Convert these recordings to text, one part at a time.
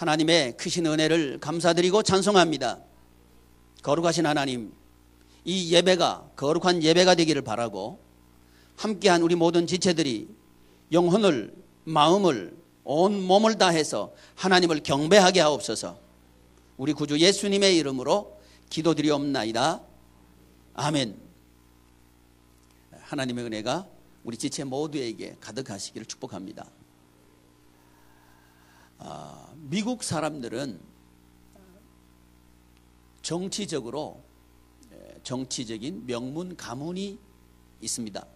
하나님의 크신 은혜를 감사드리고 찬송합니다. 거룩하신 하나님, 이 예배가 거룩한 예배가 되기를 바라고 함께한 우리 모든 지체들이 영혼을, 마음을, 온 몸을 다해서 하나님을 경배하게 하옵소서. 우리 구주 예수님의 이름으로 기도드리옵나이다. 아멘. 하나님의 은혜가 우리 지체 모두에게 가득하시기를 축복합니다. 미국 사람들은 정치적인 명문 가문이 있습니다.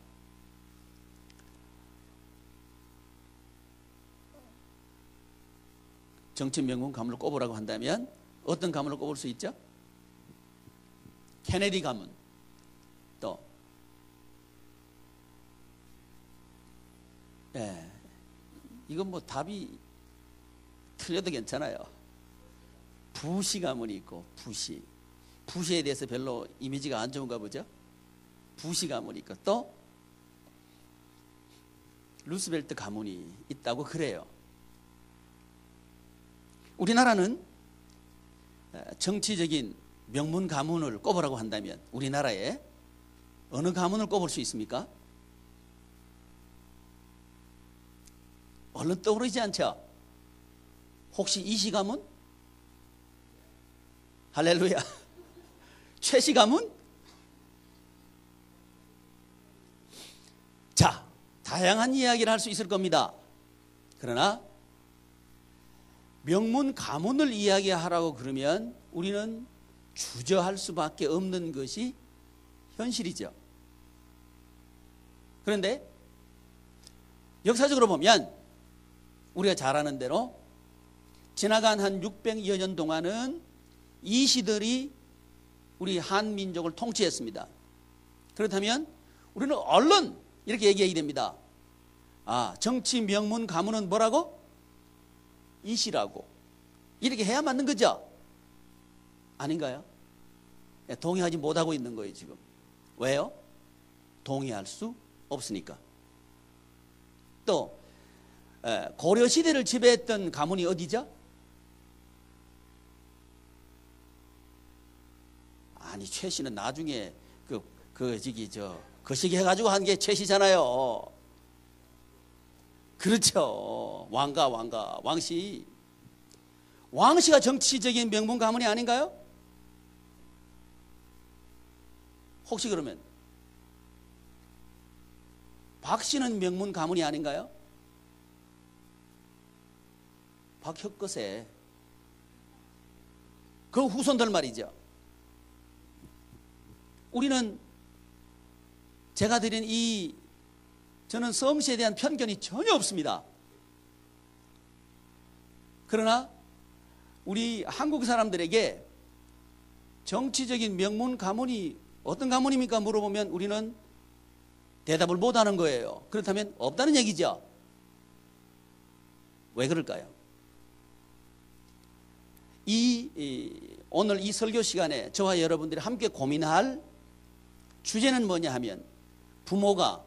정치 명문 가문을 꼽으라고 한다면 어떤 가문을 꼽을 수 있죠? 케네디 가문, 또 이건 뭐 답이 틀려도 괜찮아요. 부시 가문이 있고, 부시에 대해서 별로 이미지가 안 좋은가 보죠? 부시 가문이 있고, 또 루스벨트 가문이 있다고 그래요. 우리나라는 정치적인 명문 가문을 꼽으라고 한다면 우리나라에 어느 가문을 꼽을 수 있습니까? 얼른 떠오르지 않죠? 혹시 이시 가문? 할렐루야. 최씨 가문? 자, 다양한 이야기를 할 수 있을 겁니다. 그러나 명문 가문을 이야기하라고 그러면 우리는 주저할 수밖에 없는 것이 현실이죠. 그런데 역사적으로 보면 우리가 잘 아는 대로 지나간 한 600여 년 동안은 이 시들이 우리 한민족을 통치했습니다. 그렇다면 우리는 얼른 이렇게 얘기해야 됩니다. 정치 명문 가문은 뭐라고? 이시라고. 이렇게 해야 맞는 거죠? 아닌가요? 동의하지 못하고 있는 거예요, 지금. 왜요? 동의할 수 없으니까. 또 고려시대를 지배했던 가문이 어디죠? 아니, 최씨는 나중에 거시기 해가지고 한 게 최씨잖아요. 그렇죠. 왕씨가 정치적인 명문 가문이 아닌가요? 혹시 그러면 박씨는 명문 가문이 아닌가요? 박혁거세, 그 후손들 말이죠. 우리는 제가 드린 저는 성씨에 대한 편견이 전혀 없습니다. 그러나 우리 한국 사람들에게 정치적인 명문 가문이 어떤 가문입니까? 물어보면 우리는 대답을 못하는 거예요. 그렇다면 없다는 얘기죠. 왜 그럴까요? 오늘 이 설교 시간에 저와 여러분들이 함께 고민할 주제는 뭐냐 하면, 부모가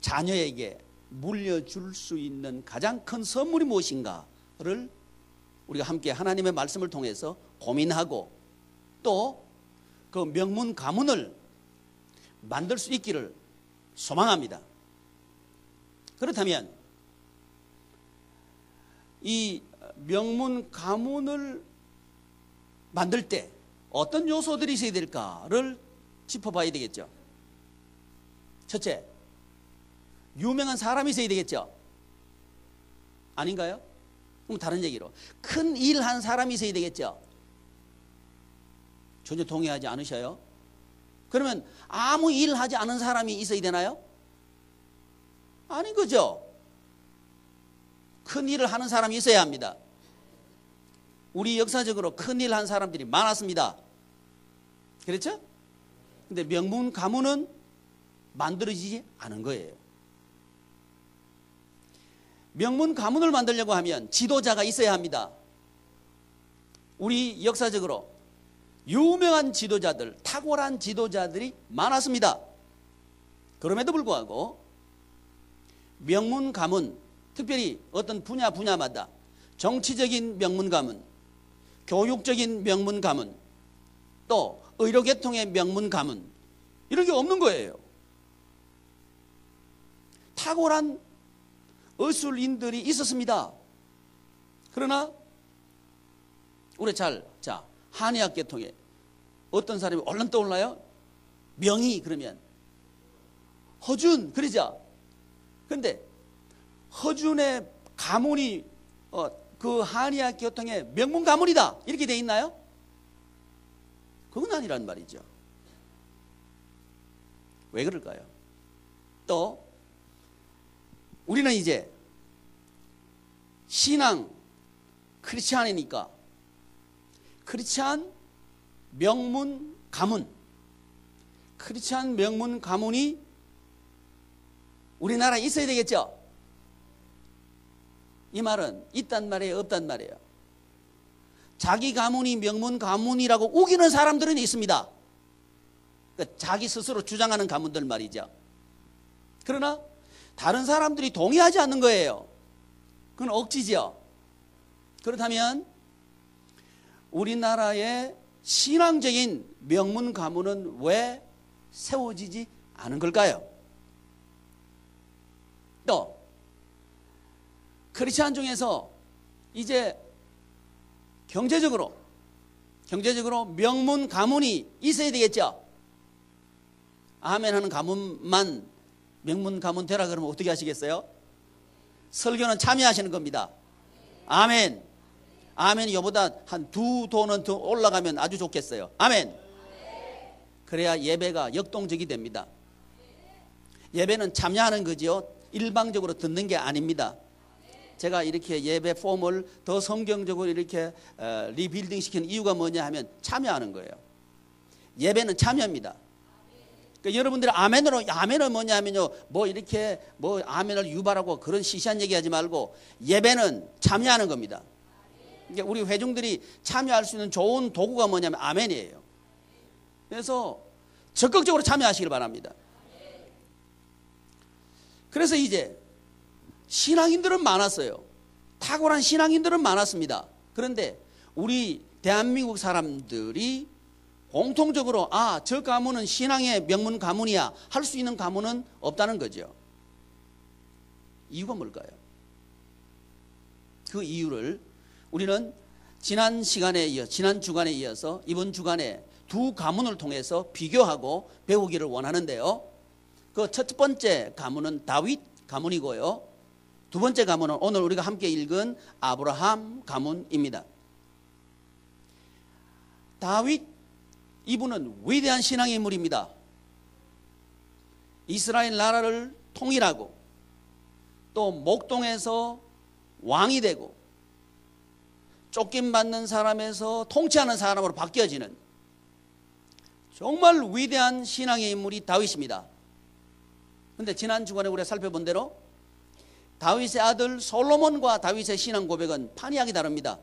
자녀에게 물려줄 수 있는 가장 큰 선물이 무엇인가를 우리가 함께 하나님의 말씀을 통해서 고민하고, 또 그 명문 가문을 만들 수 있기를 소망합니다. 그렇다면 이 명문 가문을 만들 때 어떤 요소들이 있어야 될까를 짚어봐야 되겠죠. 첫째, 유명한 사람이 있어야 되겠죠. 아닌가요? 그럼 다른 얘기로 큰 일 한 사람이 있어야 되겠죠. 전혀 동의하지 않으셔요? 그러면 아무 일 하지 않은 사람이 있어야 되나요? 아닌 거죠. 큰 일을 하는 사람이 있어야 합니다. 우리 역사적으로 큰 일 한 사람들이 많았습니다. 그렇죠? 근데 명문 가문은 만들어지지 않은 거예요. 명문 가문을 만들려고 하면 지도자가 있어야 합니다. 우리 역사적으로 유명한 지도자들, 탁월한 지도자들이 많았습니다. 그럼에도 불구하고 명문 가문, 특별히 어떤 분야마다 정치적인 명문 가문, 교육적인 명문 가문, 또 의료계통의 명문 가문, 이런 게 없는 거예요. 탁월한 의술인들이 있었습니다. 그러나 우리 한의학 계통에 어떤 사람이 얼른 떠올라요? 명의 그러면 허준, 그러죠. 그런데 허준의 가문이 그 한의학 계통의 명문 가문이다 이렇게 돼 있나요? 그건 아니란 말이죠. 왜 그럴까요? 또 우리는 이제 신앙 크리스찬이니까 크리스찬 명문 가문, 크리스찬 명문 가문이 우리나라에 있어야 되겠죠? 이 말은 있단 말이에요, 없단 말이에요? 자기 가문이 명문 가문이라고 우기는 사람들은 있습니다. 그러니까 자기 스스로 주장하는 가문들 말이죠. 그러나 다른 사람들이 동의하지 않는 거예요. 그건 억지죠. 그렇다면 우리나라의 신앙적인 명문 가문은 왜 세워지지 않은 걸까요? 또 크리스찬 중에서 이제 경제적으로 명문 가문이 있어야 되겠죠. 아멘 하는 가문만 명문 가문 되라 그러면 어떻게 하시겠어요? 설교는 참여하시는 겁니다. 아멘. 아멘이 이보다 한 2도는 더 올라가면 아주 좋겠어요. 아멘. 그래야 예배가 역동적이 됩니다. 예배는 참여하는 거지요. 일방적으로 듣는 게 아닙니다. 제가 이렇게 예배 폼을 더 성경적으로 이렇게 리빌딩 시키는 이유가 뭐냐 하면 참여하는 거예요. 예배는 참여입니다. 그러니까 여러분들이 아멘은 뭐냐 하면요, 이렇게 아멘을 유발하고 그런 시시한 얘기하지 말고 예배는 참여하는 겁니다. 그러니까 우리 회중들이 참여할 수 있는 좋은 도구가 뭐냐면 아멘이에요. 그래서 적극적으로 참여하시길 바랍니다. 그래서 이제 신앙인들은 많았어요. 탁월한 신앙인들은 많았습니다. 그런데 우리 대한민국 사람들이 공통적으로 저 가문은 신앙의 명문 가문이야 할 수 있는 가문은 없다는 거죠. 이유가 뭘까요? 그 이유를 우리는 지난 주간에 이어서 이번 주간에 두 가문을 통해서 비교하고 배우기를 원하는데요. 그 첫 번째 가문은 다윗 가문이고요. 두 번째 가문은 오늘 우리가 함께 읽은 아브라함 가문입니다. 다윗, 이분은 위대한 신앙의 인물입니다. 이스라엘 나라를 통일하고 또 목동에서 왕이 되고 쫓김받는 사람에서 통치하는 사람으로 바뀌어지는 정말 위대한 신앙의 인물이 다윗입니다. 그런데 지난 주간에 우리가 살펴본 대로 다윗의 아들 솔로몬과 다윗의 신앙 고백은 판이하게 다릅니다.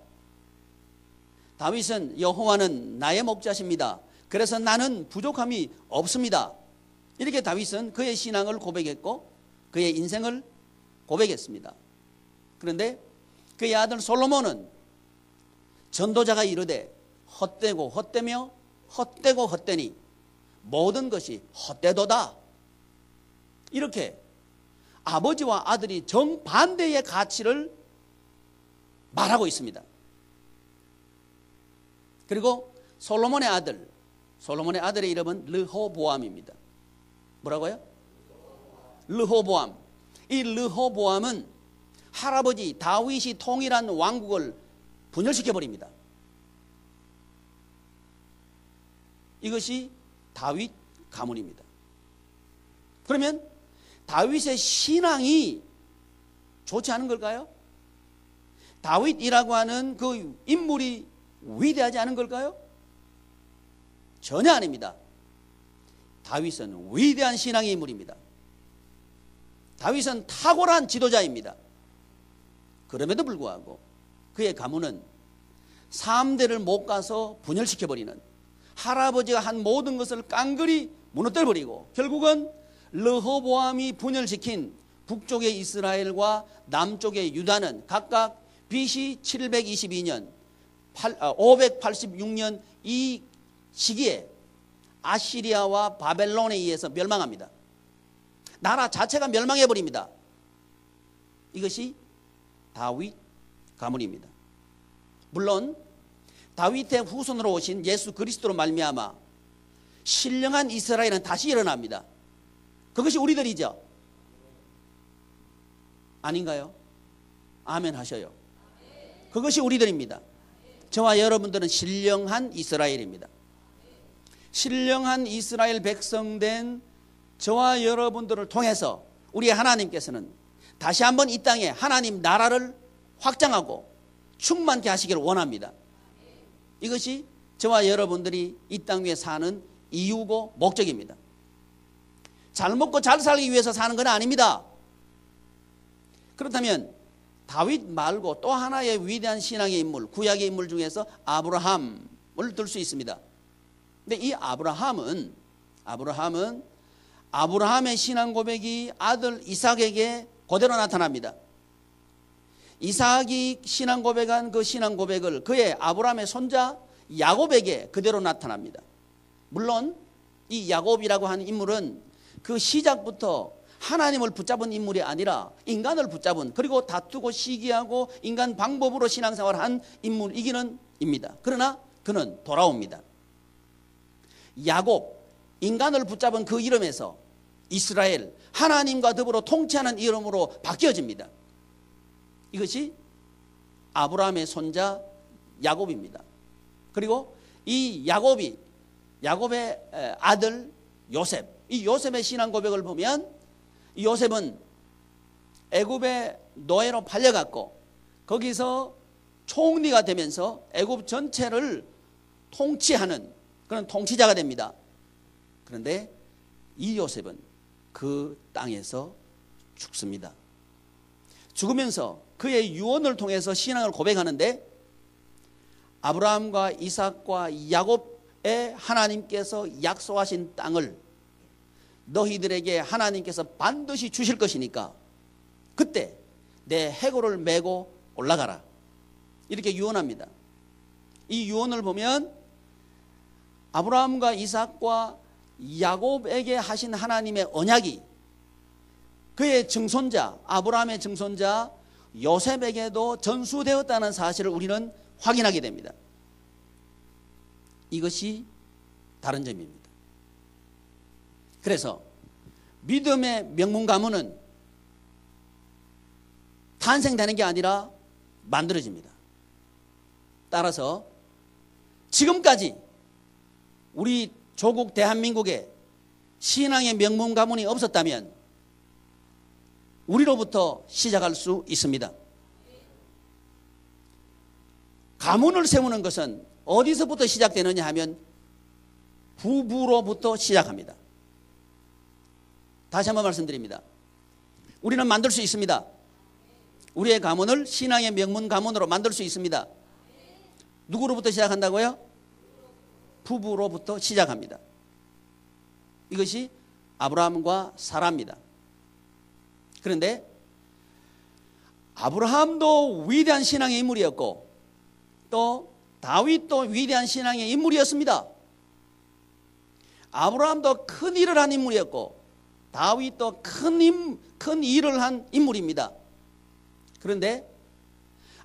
다윗은 여호와는 나의 목자십니다. 그래서 나는 부족함이 없습니다. 이렇게 다윗은 그의 신앙을 고백했고 그의 인생을 고백했습니다. 그런데 그의 아들 솔로몬은 전도자가 이르되 헛되고 헛되며 헛되고 헛되니 모든 것이 헛되도다. 이렇게 아버지와 아들이 정반대의 가치를 말하고 있습니다. 그리고 솔로몬의 아들의 이름은 르호보암입니다. 뭐라고요? 르호보암. 이 르호보암은 할아버지 다윗이 통일한 왕국을 분열시켜버립니다. 이것이 다윗 가문입니다. 그러면 다윗의 신앙이 좋지 않은 걸까요? 다윗이라고 하는 그 인물이 위대하지 않은 걸까요? 전혀 아닙니다. 다윗은 위대한 신앙의 인물입니다. 다윗은 탁월한 지도자입니다. 그럼에도 불구하고 그의 가문은 3대를 못 가서 분열시켜버리는, 할아버지가 한 모든 것을 깡그리 무너뜨려버리고 결국은 르호보암이 분열시킨 북쪽의 이스라엘과 남쪽의 유다는 각각 BC 722년, 586년 이 시기에 아시리아와 바벨론에 의해서 멸망합니다. 나라 자체가 멸망해버립니다. 이것이 다윗 가문입니다. 물론 다윗의 후손으로 오신 예수 그리스도로 말미암아 신령한 이스라엘은 다시 일어납니다. 그것이 우리들이죠. 아닌가요? 아멘 하셔요. 그것이 우리들입니다. 저와 여러분들은 신령한 이스라엘입니다. 신령한 이스라엘 백성된 저와 여러분들을 통해서 우리 하나님께서는 다시 한번 이 땅에 하나님 나라를 확장하고 충만케 하시기를 원합니다. 이것이 저와 여러분들이 이 땅 위에 사는 이유고 목적입니다. 잘 먹고 잘 살기 위해서 사는 건 아닙니다. 그렇다면 다윗 말고 또 하나의 위대한 신앙의 인물, 구약의 인물 중에서 아브라함을 들 수 있습니다. 근데 이 아브라함은 아브라함의 신앙 고백이 아들 이삭에게 그대로 나타납니다. 이삭이 신앙 고백한 그 신앙 고백을 그의 아브라함의 손자 야곱에게 그대로 나타납니다. 물론 이 야곱이라고 하는 인물은 그 시작부터 하나님을 붙잡은 인물이 아니라 인간을 붙잡은, 그리고 다투고 시기하고 인간 방법으로 신앙생활한 인물이기는 입니다. 그러나 그는 돌아옵니다. 야곱, 인간을 붙잡은 그 이름에서 이스라엘, 하나님과 더불어 통치하는 이름으로 바뀌어집니다. 이것이 아브라함의 손자 야곱입니다. 그리고 이 야곱의 아들 요셉, 이 요셉의 신앙 고백을 보면 이 요셉은 애굽의 노예로 팔려갔고 거기서 총리가 되면서 애굽 전체를 통치하는 그런 통치자가 됩니다. 그런데 이 요셉은 그 땅에서 죽습니다. 죽으면서 그의 유언을 통해서 신앙을 고백하는데 아브라함과 이삭과 야곱의 하나님께서 약속하신 땅을 너희들에게 하나님께서 반드시 주실 것이니까 그때 내 해골을 메고 올라가라, 이렇게 유언합니다. 이 유언을 보면 아브라함과 이삭과 야곱에게 하신 하나님의 언약이 그의 증손자, 아브라함의 증손자 요셉에게도 전수되었다는 사실을 우리는 확인하게 됩니다. 이것이 다른 점입니다. 그래서 믿음의 명문 가문은 탄생되는 게 아니라 만들어집니다. 따라서 지금까지 우리 조국 대한민국에 신앙의 명문 가문이 없었다면 우리로부터 시작할 수 있습니다. 가문을 세우는 것은 어디서부터 시작되느냐 하면 부부로부터 시작합니다. 다시 한번 말씀드립니다. 우리는 만들 수 있습니다. 우리의 가문을 신앙의 명문 가문으로 만들 수 있습니다. 누구로부터 시작한다고요? 부부로부터 시작합니다. 이것이 아브라함과 사라입니다. 그런데 아브라함도 위대한 신앙의 인물이었고 또 다윗도 위대한 신앙의 인물이었습니다. 아브라함도 큰 일을 한 인물이었고 다윗도 큰 일을 한 인물입니다. 그런데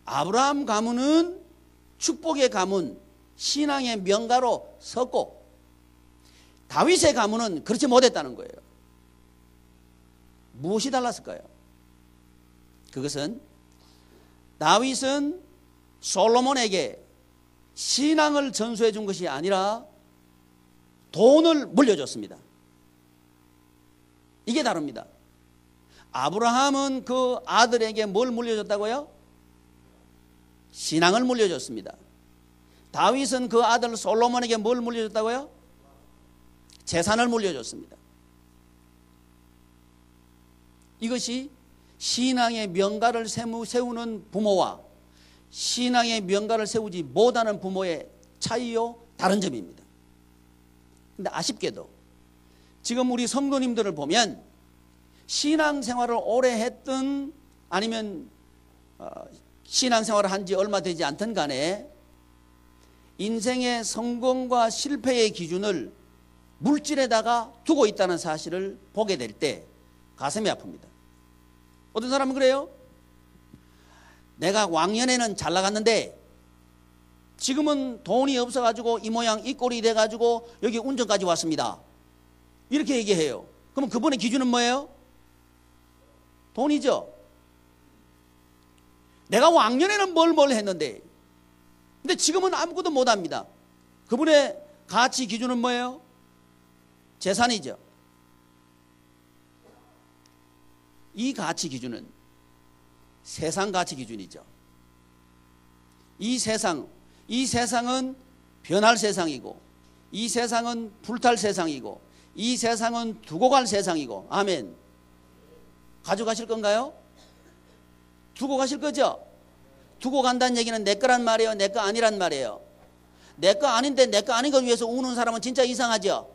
아브라함 가문은 축복의 가문, 신앙의 명가로 섰고 다윗의 가문은 그렇지 못했다는 거예요. 무엇이 달랐을까요? 그것은 다윗은 솔로몬에게 신앙을 전수해 준 것이 아니라 돈을 물려줬습니다. 이게 다릅니다. 아브라함은 그 아들에게 뭘 물려줬다고요? 신앙을 물려줬습니다. 다윗은 그 아들 솔로몬에게 뭘 물려줬다고요? 재산을 물려줬습니다. 이것이 신앙의 명가를 세우는 부모와 신앙의 명가를 세우지 못하는 부모의 차이요, 다른 점입니다. 그런데 아쉽게도 지금 우리 성도님들을 보면 신앙생활을 오래 했든 아니면 신앙생활을 한 지 얼마 되지 않던 간에 인생의 성공과 실패의 기준을 물질에다가 두고 있다는 사실을 보게 될 때 가슴이 아픕니다. 어떤 사람은 그래요. 내가 왕년에는 잘 나갔는데 지금은 돈이 없어가지고 이 모양 이 꼴이 돼가지고 여기 운전까지 왔습니다. 이렇게 얘기해요. 그럼 그분의 기준은 뭐예요? 돈이죠. 내가 왕년에는 뭘 했는데 근데 지금은 아무것도 못합니다. 그분의 가치 기준은 뭐예요? 재산이죠. 이 가치 기준은 세상 가치 기준이죠. 이 세상은 변할 세상이고, 이 세상은 불탈 세상이고, 이 세상은 두고 갈 세상이고. 아멘. 가져가실 건가요? 두고 가실 거죠? 두고 간다는 얘기는 내 거란 말이에요? 내 거 아니란 말이에요? 내 거 아닌데 내 거 아닌 걸 위해서 우는 사람은 진짜 이상하죠?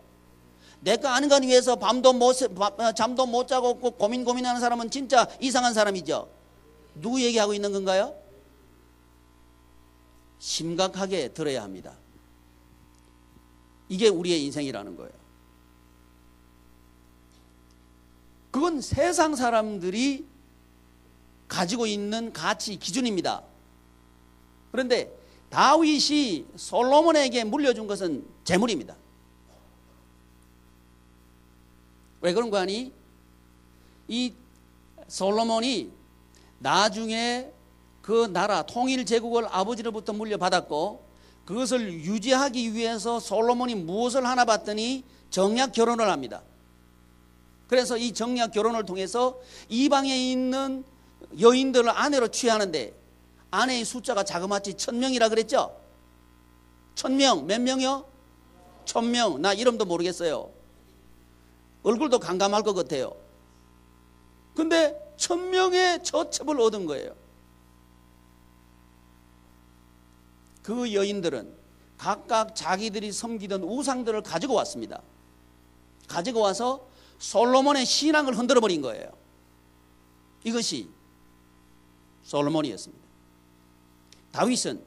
내 거 아닌 걸 위해서 잠도 못 자고 고민하는 사람은 진짜 이상한 사람이죠? 누구 얘기하고 있는 건가요? 심각하게 들어야 합니다. 이게 우리의 인생이라는 거예요. 그건 세상 사람들이 가지고 있는 가치 기준입니다. 그런데 다윗이 솔로몬에게 물려준 것은 재물입니다. 왜 그런 거 아니? 이 솔로몬이 나중에 그 나라 통일 제국을 아버지로부터 물려받았고 그것을 유지하기 위해서 솔로몬이 무엇을 하나 봤더니 정략 결혼을 합니다. 그래서 이 정략 결혼을 통해서 이방에 있는 여인들을 아내로 취하는데 아내의 숫자가 자그마치 1000명이라 그랬죠? 1000명, 몇 명이요? 1000명. 나 이름도 모르겠어요. 얼굴도 감감할 것 같아요. 근데 1000명의 저첩을 얻은 거예요. 그 여인들은 각각 자기들이 섬기던 우상들을 가지고 왔습니다. 가지고 와서 솔로몬의 신앙을 흔들어 버린 거예요. 이것이 솔로몬이었습니다. 다윗은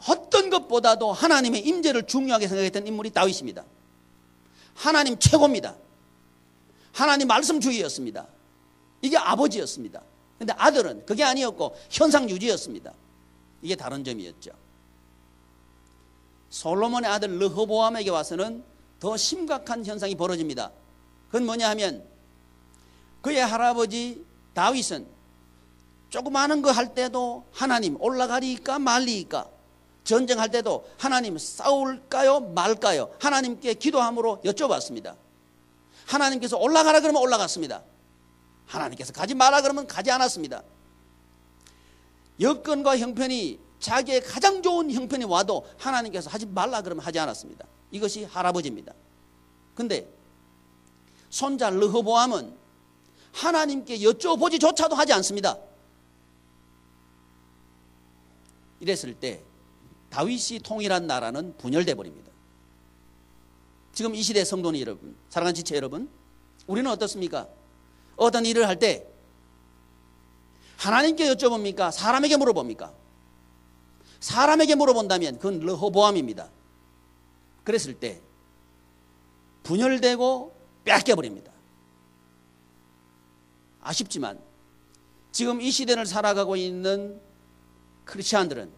어떤 것보다도 하나님의 임재를 중요하게 생각했던 인물이 다윗입니다. 하나님 최고입니다. 하나님 말씀주의였습니다. 이게 아버지였습니다. 그런데 아들은 그게 아니었고 현상유지였습니다. 이게 다른 점이었죠. 솔로몬의 아들 르호보암에게 와서는 더 심각한 현상이 벌어집니다. 그건 뭐냐 하면 그의 할아버지 다윗은 조그마한 거 할 때도 하나님 올라가리까 말리까, 전쟁할 때도 하나님 싸울까요 말까요, 하나님께 기도함으로 여쭤봤습니다. 하나님께서 올라가라 그러면 올라갔습니다. 하나님께서 가지 마라 그러면 가지 않았습니다. 여건과 형편이 자기의 가장 좋은 형편이 와도 하나님께서 하지 말라 그러면 하지 않았습니다. 이것이 할아버지입니다. 근데 손자 르호보암은 하나님께 여쭤보지조차도 하지 않습니다. 이랬을 때 다윗이 통일한 나라는 분열돼 버립니다. 지금 이 시대 성도님 여러분, 사랑하는 지체 여러분, 우리는 어떻습니까? 어떤 일을 할 때 하나님께 여쭤봅니까? 사람에게 물어봅니까? 사람에게 물어본다면 그건 르호보암입니다. 그랬을 때 분열되고 뺏겨버립니다. 아쉽지만 지금 이 시대를 살아가고 있는 크리스찬들은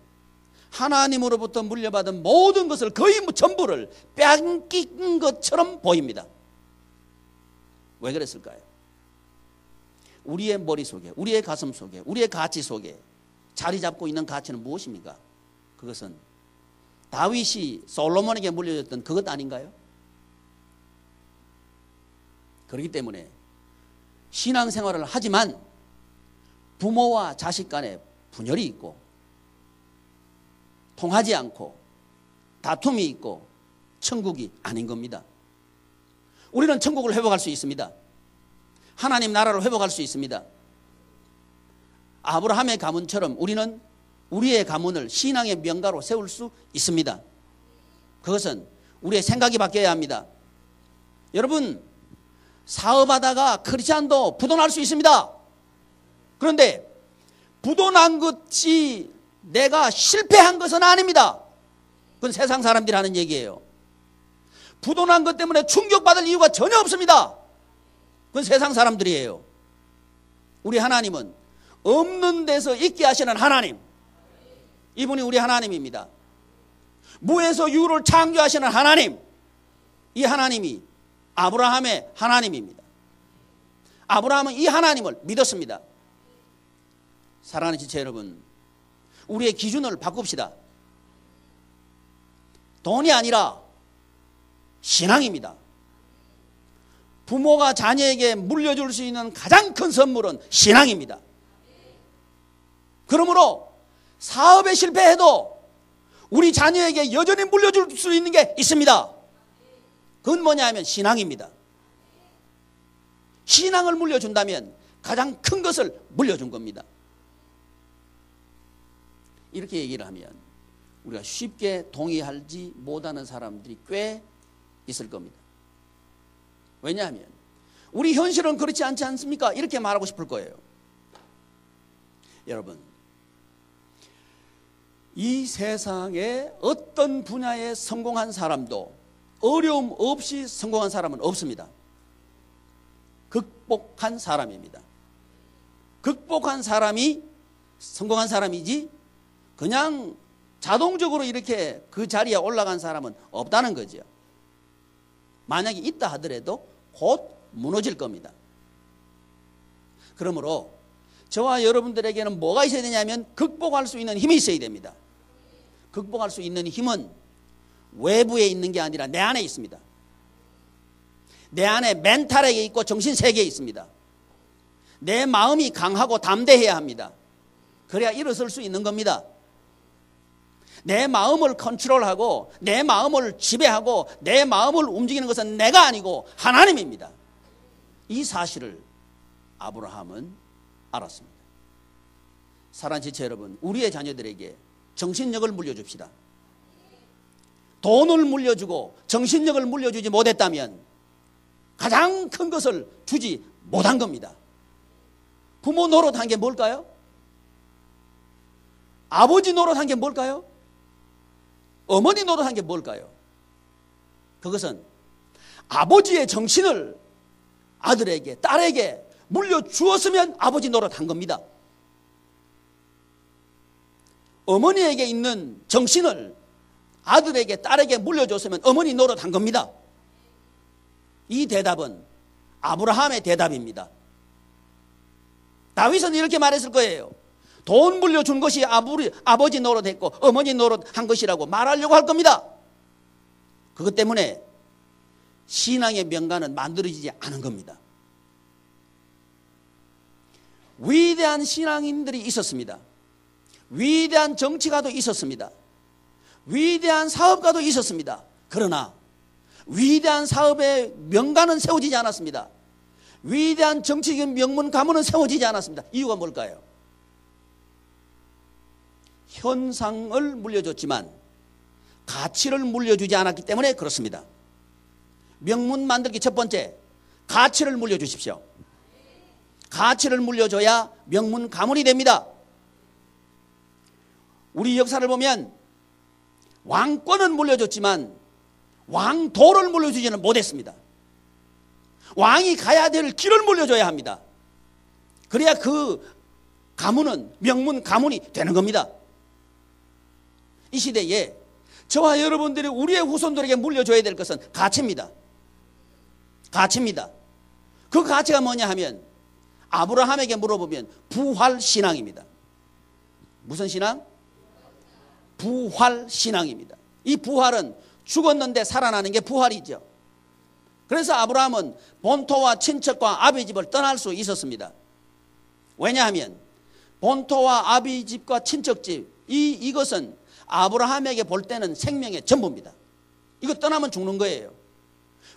하나님으로부터 물려받은 모든 것을 거의 전부를 뺏긴 것처럼 보입니다. 왜 그랬을까요? 우리의 머릿속에, 우리의 가슴 속에, 우리의 가치 속에 자리 잡고 있는 가치는 무엇입니까? 그것은 다윗이 솔로몬에게 물려줬던 그것 아닌가요? 그렇기 때문에 신앙생활을 하지만 부모와 자식 간에 분열이 있고 통하지 않고 다툼이 있고 천국이 아닌 겁니다. 우리는 천국을 회복할 수 있습니다. 하나님 나라를 회복할 수 있습니다. 아브라함의 가문처럼 우리는 우리의 가문을 신앙의 명가로 세울 수 있습니다. 그것은 우리의 생각이 바뀌어야 합니다. 여러분, 사업하다가 크리스찬도 부도날 수 있습니다. 그런데 부도 난 것이 내가 실패한 것은 아닙니다. 그건 세상 사람들이 하는 얘기예요. 부도 난 것 때문에 충격받을 이유가 전혀 없습니다. 그건 세상 사람들이에요. 우리 하나님은 없는 데서 있게 하시는 하나님, 이분이 우리 하나님입니다. 무에서 유를 창조하시는 하나님, 이 하나님이 아브라함의 하나님입니다. 아브라함은 이 하나님을 믿었습니다. 사랑하는 지체 여러분, 우리의 기준을 바꿉시다. 돈이 아니라 신앙입니다. 부모가 자녀에게 물려줄 수 있는 가장 큰 선물은 신앙입니다. 그러므로 사업에 실패해도 우리 자녀에게 여전히 물려줄 수 있는 게 있습니다. 그건 뭐냐 하면 신앙입니다. 신앙을 물려준다면 가장 큰 것을 물려준 겁니다. 이렇게 얘기를 하면 우리가 쉽게 동의하지 못하는 사람들이 꽤 있을 겁니다. 왜냐하면 우리 현실은 그렇지 않지 않습니까? 이렇게 말하고 싶을 거예요. 여러분, 이 세상에 어떤 분야에 성공한 사람도 어려움 없이 성공한 사람은 없습니다. 극복한 사람입니다. 극복한 사람이 성공한 사람이지 그냥 자동적으로 이렇게 그 자리에 올라간 사람은 없다는 거죠. 만약에 있다 하더라도 곧 무너질 겁니다. 그러므로 저와 여러분들에게는 뭐가 있어야 되냐면 극복할 수 있는 힘이 있어야 됩니다. 극복할 수 있는 힘은 외부에 있는 게 아니라 내 안에 있습니다. 내 안에 멘탈에 있고 정신세계에 있습니다. 내 마음이 강하고 담대해야 합니다. 그래야 일어설 수 있는 겁니다. 내 마음을 컨트롤하고 내 마음을 지배하고 내 마음을 움직이는 것은 내가 아니고 하나님입니다. 이 사실을 아브라함은 알았습니다. 사랑하는 지체 여러분, 우리의 자녀들에게 정신력을 물려줍시다. 돈을 물려주고 정신력을 물려주지 못했다면 가장 큰 것을 주지 못한 겁니다. 부모 노릇한 게 뭘까요? 아버지 노릇한 게 뭘까요? 어머니 노릇한 게 뭘까요? 그것은 아버지의 정신을 아들에게, 딸에게 물려주었으면 아버지 노릇한 겁니다. 어머니에게 있는 정신을 아들에게, 딸에게 물려줬으면 어머니 노릇한 겁니다. 이 대답은 아브라함의 대답입니다. 다윗은 이렇게 말했을 거예요. 돈 물려준 것이 아버지 노릇했고 어머니 노릇한 것이라고 말하려고 할 겁니다. 그것 때문에 신앙의 명가는 만들어지지 않은 겁니다. 위대한 신앙인들이 있었습니다. 위대한 정치가도 있었습니다. 위대한 사업가도 있었습니다. 그러나 위대한 사업의 명가는 세워지지 않았습니다. 위대한 정치적인 명문 가문은 세워지지 않았습니다. 이유가 뭘까요? 현상을 물려줬지만 가치를 물려주지 않았기 때문에 그렇습니다. 명문 만들기 첫 번째, 가치를 물려주십시오. 가치를 물려줘야 명문 가문이 됩니다. 우리 역사를 보면 왕권은 물려줬지만 왕도를 물려주지는 못했습니다. 왕이 가야 될 길을 물려줘야 합니다. 그래야 그 가문은 명문 가문이 되는 겁니다. 이 시대에 저와 여러분들이 우리의 후손들에게 물려줘야 될 것은 가치입니다. 가치입니다. 그 가치가 뭐냐 하면 아브라함에게 물어보면 부활신앙입니다. 무슨 신앙? 부활신앙입니다. 이 부활은 죽었는데 살아나는 게 부활이죠. 그래서 아브라함은 본토와 친척과 아비 집을 떠날 수 있었습니다. 왜냐하면 본토와 아비 집과 친척집 이것은 아브라함에게 볼 때는 생명의 전부입니다. 이거 떠나면 죽는 거예요.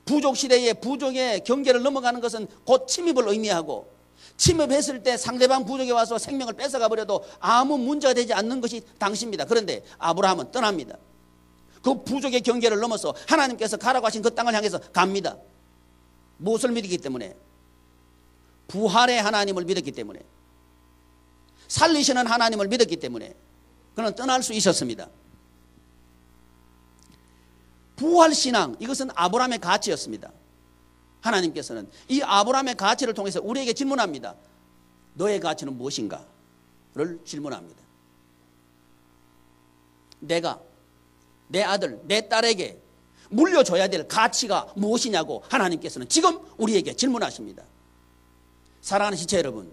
부족 시대에 부족의 경계를 넘어가는 것은 곧 침입을 의미하고 침입했을 때 상대방 부족에 와서 생명을 뺏어가 버려도 아무 문제가 되지 않는 것이 당시입니다. 그런데 아브라함은 떠납니다. 그 부족의 경계를 넘어서 하나님께서 가라고 하신 그 땅을 향해서 갑니다. 무엇을 믿기 때문에? 부활의 하나님을 믿었기 때문에. 살리시는 하나님을 믿었기 때문에 그는 떠날 수 있었습니다. 부활신앙, 이것은 아브라함의 가치였습니다. 하나님께서는 이 아브라함의 가치를 통해서 우리에게 질문합니다. 너의 가치는 무엇인가를 질문합니다. 내가 내 아들, 내 딸에게 물려줘야 될 가치가 무엇이냐고 하나님께서는 지금 우리에게 질문하십니다. 사랑하는 지체 여러분,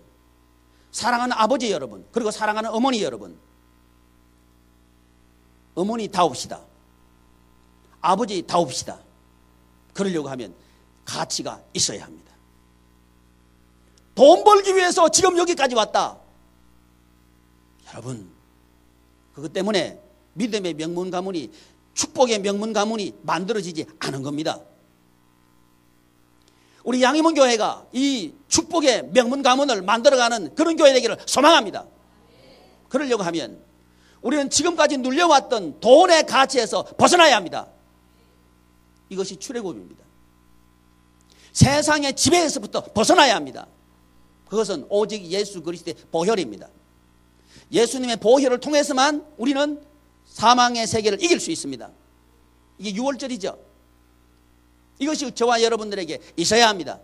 사랑하는 아버지 여러분, 그리고 사랑하는 어머니 여러분, 어머니 다웁시다. 아버지 다웁시다. 그러려고 하면 가치가 있어야 합니다. 돈 벌기 위해서 지금 여기까지 왔다. 여러분, 그것 때문에 믿음의 명문 가문이, 축복의 명문 가문이 만들어지지 않은 겁니다. 우리 양희문 교회가 이 축복의 명문 가문을 만들어가는 그런 교회 되기를 소망합니다. 그러려고 하면 우리는 지금까지 눌려왔던 돈의 가치에서 벗어나야 합니다. 이것이 출애굽입니다. 세상의 지배에서부터 벗어나야 합니다. 그것은 오직 예수 그리스도의 보혈입니다. 예수님의 보혈을 통해서만 우리는 사망의 세계를 이길 수 있습니다. 이게 6월절이죠. 이것이 저와 여러분들에게 있어야 합니다.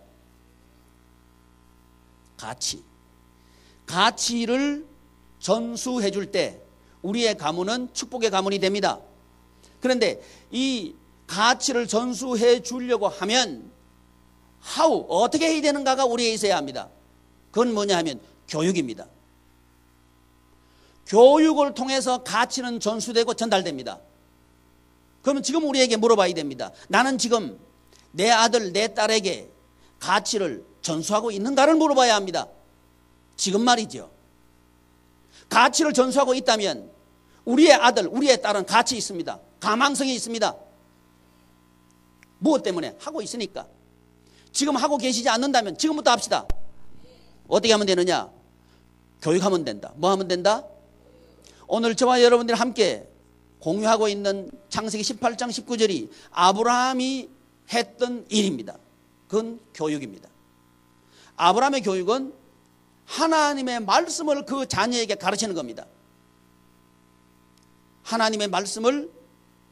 가치를 전수해 줄 때 우리의 가문은 축복의 가문이 됩니다. 그런데 이 가치를 전수해 주려고 하면 어떻게 해야 되는가가 우리에 있어야 합니다. 그건 뭐냐 하면 교육입니다. 교육을 통해서 가치는 전수되고 전달됩니다. 그러면 지금 우리에게 물어봐야 됩니다. 나는 지금 내 아들, 내 딸에게 가치를 전수하고 있는가를 물어봐야 합니다. 지금 말이죠. 가치를 전수하고 있다면 우리의 아들, 우리의 딸은 가치 있습니다. 가망성이 있습니다. 무엇 때문에? 하고 있으니까. 지금 하고 계시지 않는다면 지금부터 합시다. 어떻게 하면 되느냐? 교육하면 된다. 뭐 하면 된다? 오늘 저와 여러분들이 함께 공유하고 있는 창세기 18장 19절이 아브라함이 했던 일입니다. 그건 교육입니다. 아브라함의 교육은 하나님의 말씀을 그 자녀에게 가르치는 겁니다. 하나님의 말씀을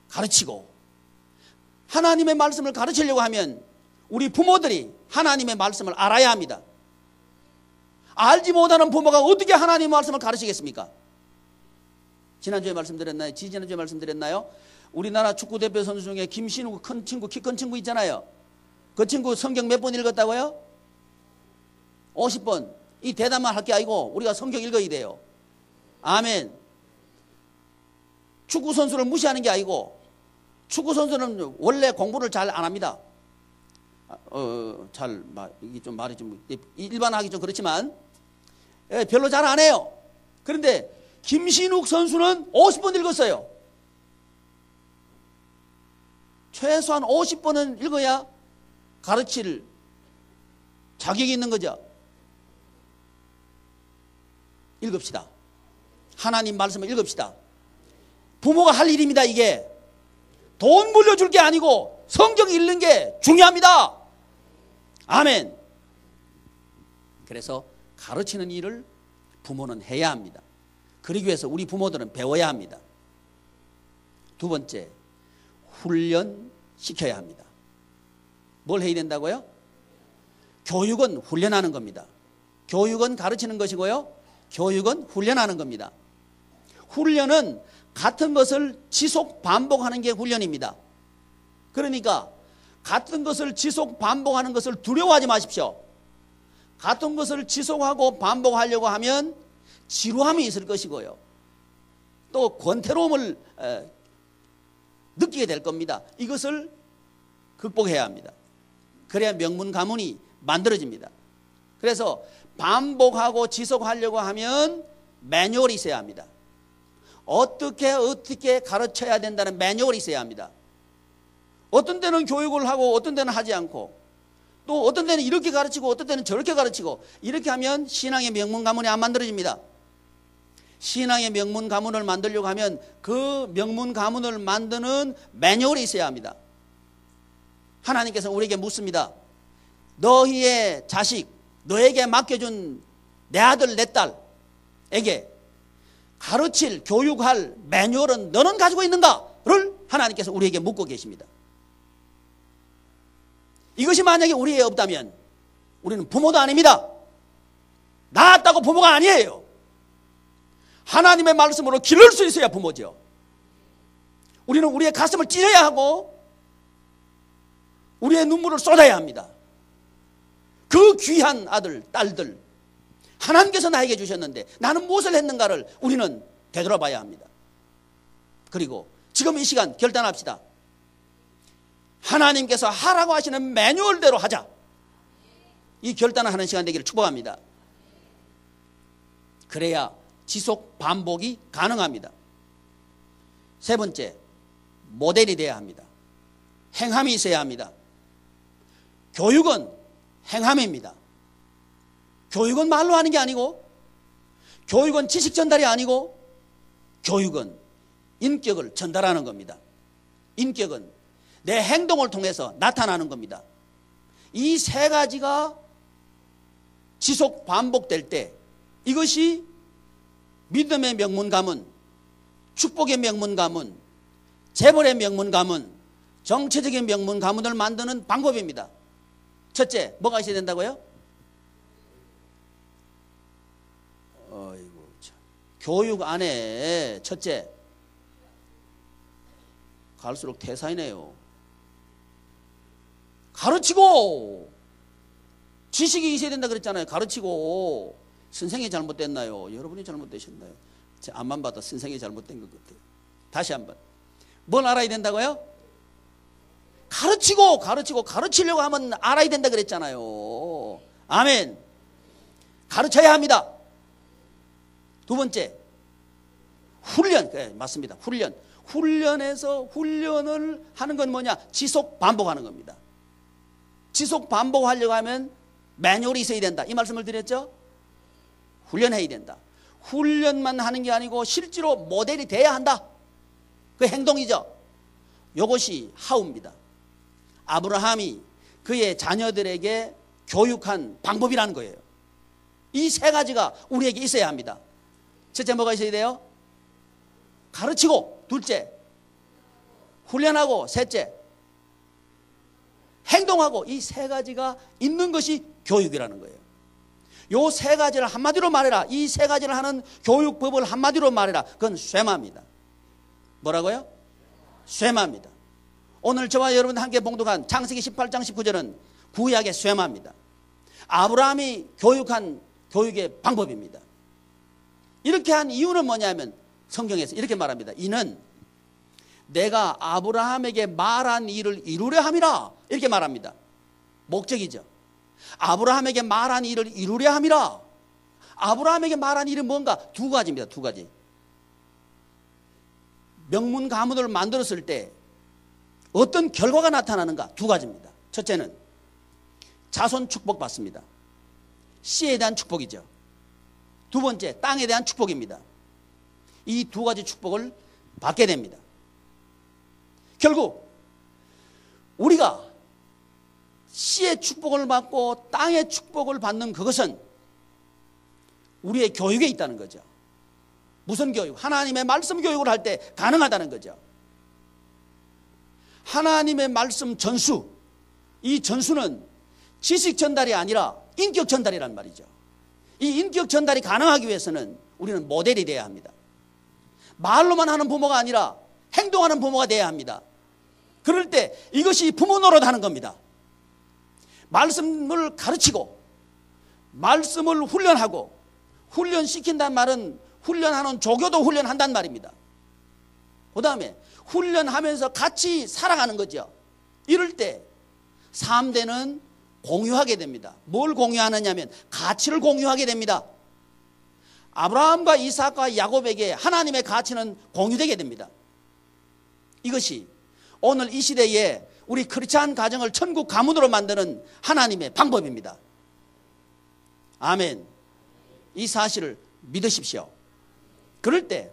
가르치고, 하나님의 말씀을 가르치려고 하면 우리 부모들이 하나님의 말씀을 알아야 합니다. 알지 못하는 부모가 어떻게 하나님의 말씀을 가르치겠습니까? 지난주에 말씀드렸나요? 지난주에 말씀드렸나요? 우리나라 축구대표 선수 중에 김신우 큰 친구, 키 큰 친구 있잖아요. 그 친구 성경 몇 번 읽었다고요? 50번. 이 대답만 할 게 아니고 우리가 성경 읽어야 돼요. 아멘. 축구 선수를 무시하는 게 아니고, 축구 선수는 원래 공부를 잘 안 합니다. 이게 좀 말이 좀 일반화하기 좀 그렇지만 별로 잘 안 해요. 그런데 김신욱 선수는 50번 읽었어요. 최소한 50번은 읽어야 가르칠 자격이 있는 거죠. 읽읍시다. 하나님 말씀을 읽읍시다. 부모가 할 일입니다. 이게 돈 물려줄 게 아니고 성경 읽는 게 중요합니다. 아멘. 그래서 가르치는 일을 부모는 해야 합니다. 그러기 위해서 우리 부모들은 배워야 합니다. 두 번째, 훈련시켜야 합니다. 뭘 해야 된다고요? 교육은 훈련하는 겁니다. 교육은 가르치는 것이고요, 교육은 훈련하는 겁니다. 훈련은 같은 것을 지속 반복하는 게 훈련입니다. 그러니까 같은 것을 지속 반복하는 것을 두려워하지 마십시오. 같은 것을 지속하고 반복하려고 하면 지루함이 있을 것이고요, 또 권태로움을 느끼게 될 겁니다. 이것을 극복해야 합니다. 그래야 명문 가문이 만들어집니다. 그래서 반복하고 지속하려고 하면 매뉴얼이 있어야 합니다. 어떻게 가르쳐야 된다는 매뉴얼이 있어야 합니다. 어떤 때는 교육을 하고 어떤 때는 하지 않고, 또 어떤 때는 이렇게 가르치고 어떤 때는 저렇게 가르치고, 이렇게 하면 신앙의 명문 가문이 안 만들어집니다. 신앙의 명문 가문을 만들려고 하면 그 명문 가문을 만드는 매뉴얼이 있어야 합니다. 하나님께서 우리에게 묻습니다. 너희의 자식, 너에게 맡겨준 내 아들 내 딸, 가르칠, 교육할 매뉴얼은 너는 가지고 있는가를 하나님께서 우리에게 묻고 계십니다. 이것이 만약에 우리에 없다면 우리는 부모도 아닙니다. 낳았다고 부모가 아니에요. 하나님의 말씀으로 기를 수 있어야 부모죠. 우리는 우리의 가슴을 찢어야 하고 우리의 눈물을 쏟아야 합니다. 그 귀한 아들, 딸들 하나님께서 나에게 주셨는데 나는 무엇을 했는가를 우리는 되돌아봐야 합니다. 그리고 지금 이 시간 결단합시다. 하나님께서 하라고 하시는 매뉴얼대로 하자. 이 결단을 하는 시간 되기를 축복합니다. 그래야 지속 반복이 가능합니다. 세 번째, 모델이 되어야 합니다. 행함이 있어야 합니다. 교육은 행함입니다. 교육은 말로 하는 게 아니고, 교육은 지식 전달이 아니고, 교육은 인격을 전달하는 겁니다. 인격은 내 행동을 통해서 나타나는 겁니다. 이 세 가지가 지속 반복될 때 이것이 믿음의 명문 가문, 축복의 명문 가문, 재벌의 명문 가문, 정체적인 명문 가문을 만드는 방법입니다. 첫째, 뭐가 있어야 된다고요? 교육 안에 첫째, 갈수록 태사이네요. 가르치고 지식이 있어야 된다 그랬잖아요. 가르치고. 선생이 잘못됐나요? 여러분이 잘못되셨나요? 제 앞만 봐도 선생이 잘못된 것 같아요. 다시 한번. 뭘 알아야 된다고요? 가르치려고 하면 알아야 된다 그랬잖아요. 아멘. 가르쳐야 합니다. 두 번째, 훈련. 네, 맞습니다. 훈련에서 훈련을 하는 건 뭐냐? 지속 반복하는 겁니다. 지속 반복하려고 하면 매뉴얼이 있어야 된다. 이 말씀을 드렸죠? 훈련해야 된다. 훈련만 하는 게 아니고 실제로 모델이 돼야 한다. 그 행동이죠. 이것이 하우입니다. 아브라함이 그의 자녀들에게 교육한 방법이라는 거예요. 이 세 가지가 우리에게 있어야 합니다. 첫째, 뭐가 있어야 돼요? 가르치고. 둘째, 훈련하고. 셋째, 행동하고. 이 세 가지가 있는 것이 교육이라는 거예요. 요 세 가지를 한마디로 말해라. 이 세 가지를 하는 교육법을 한마디로 말해라. 그건 쇠마입니다. 뭐라고요? 쇠마입니다. 오늘 저와 여러분 함께 봉독한 창세기 18장 19절은 구약의 쇠마입니다. 아브라함이 교육한 교육의 방법입니다. 이렇게 한 이유는 뭐냐면 성경에서 이렇게 말합니다. 이는 내가 아브라함에게 말한 일을 이루려 함이라. 이렇게 말합니다. 목적이죠. 아브라함에게 말한 일을 이루려 함이라. 아브라함에게 말한 일은 뭔가? 두 가지입니다. 두 가지. 명문 가문을 만들었을 때 어떤 결과가 나타나는가? 두 가지입니다. 첫째는 자손 축복 받습니다. 씨에 대한 축복이죠. 두 번째, 땅에 대한 축복입니다. 이 두 가지 축복을 받게 됩니다. 결국 우리가 씨의 축복을 받고 땅의 축복을 받는 그것은 우리의 교육에 있다는 거죠. 무슨 교육? 하나님의 말씀 교육을 할 때 가능하다는 거죠. 하나님의 말씀 전수, 이 전수는 지식 전달이 아니라 인격 전달이란 말이죠. 이 인격 전달이 가능하기 위해서는 우리는 모델이 돼야 합니다. 말로만 하는 부모가 아니라 행동하는 부모가 돼야 합니다. 그럴 때 이것이 부모 노릇하는 겁니다. 말씀을 가르치고 말씀을 훈련하고, 훈련시킨다는 말은 훈련하는 조교도 훈련한다는 말입니다. 그 다음에 훈련하면서 같이 살아가는 거죠. 이럴 때 3대는 공유하게 됩니다. 뭘 공유하느냐면 가치를 공유하게 됩니다. 아브라함과 이삭과 야곱에게 하나님의 가치는 공유되게 됩니다. 이것이 오늘 이 시대에 우리 크리스찬 가정을 천국 가문으로 만드는 하나님의 방법입니다. 아멘. 이 사실을 믿으십시오. 그럴 때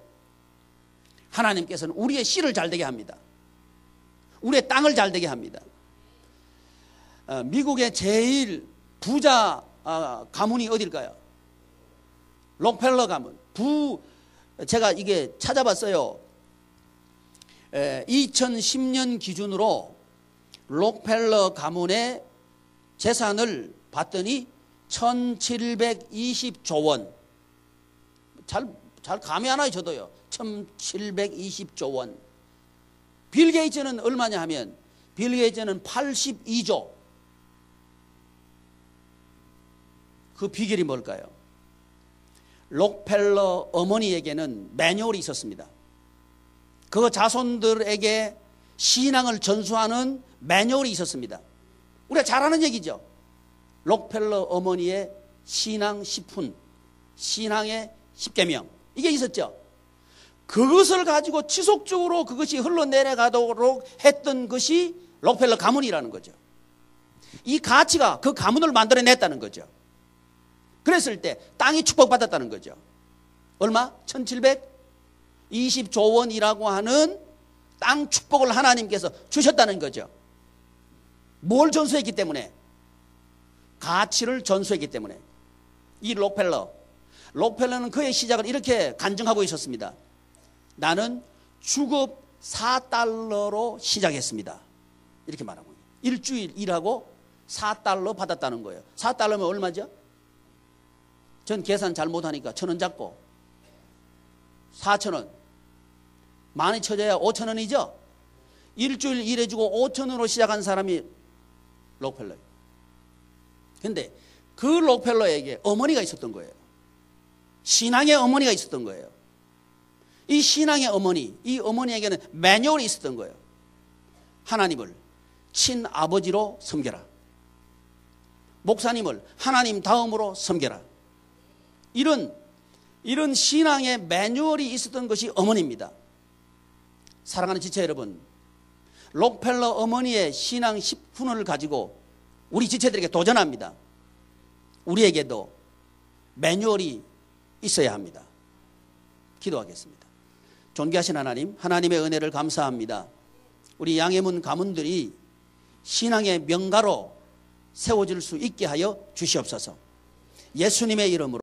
하나님께서는 우리의 씨를 잘되게 합니다. 우리의 땅을 잘되게 합니다. 미국의 제일 부자 가문이 어딜까요? 록펠러 가문. 제가 이게 찾아봤어요. 2010년 기준으로 록펠러 가문의 재산을 봤더니 1720조 원. 잘 감이 안 와요, 저도요. 1720조 원. 빌 게이츠는 얼마냐 하면 빌 게이츠는 82조. 그 비결이 뭘까요? 록펠러 어머니에게는 매뉴얼이 있었습니다. 그 자손들에게 신앙을 전수하는 매뉴얼이 있었습니다. 우리가 잘 아는 얘기죠. 록펠러 어머니의 신앙 10분, 신앙의 10계명, 이게 있었죠. 그것을 가지고 지속적으로 그것이 흘러내려가도록 했던 것이 록펠러 가문이라는 거죠. 이 가치가 그 가문을 만들어냈다는 거죠. 그랬을 때 땅이 축복받았다는 거죠. 얼마? 1720조 원이라고 하는 땅 축복을 하나님께서 주셨다는 거죠. 뭘 전수했기 때문에? 가치를 전수했기 때문에. 이 록펠러는 그의 시작을 이렇게 간증하고 있었습니다. 나는 주급 4달러로 시작했습니다. 이렇게 말하고 있어요. 일주일 일하고 4달러 받았다는 거예요. 4달러면 얼마죠? 전 계산 잘 못하니까 1,000원 잡고 4,000원 많이 쳐져야 5,000원이죠. 일주일 일해주고 5,000원으로 시작한 사람이 록펠러예요. 근데 그 록펠러에게 어머니가 있었던 거예요. 신앙의 어머니가 있었던 거예요. 이 신앙의 어머니, 이 어머니에게는 매뉴얼이 있었던 거예요. 하나님을 친아버지로 섬겨라. 목사님을 하나님 다음으로 섬겨라. 이런 신앙의 매뉴얼이 있었던 것이 어머니입니다. 사랑하는 지체 여러분, 록펠러 어머니의 신앙 10분을 가지고 우리 지체들에게 도전합니다. 우리에게도 매뉴얼이 있어야 합니다. 기도하겠습니다. 존귀하신 하나님, 하나님의 은혜를 감사합니다. 우리 양해문 가문들이 신앙의 명가로 세워질 수 있게 하여 주시옵소서. 예수님의 이름으로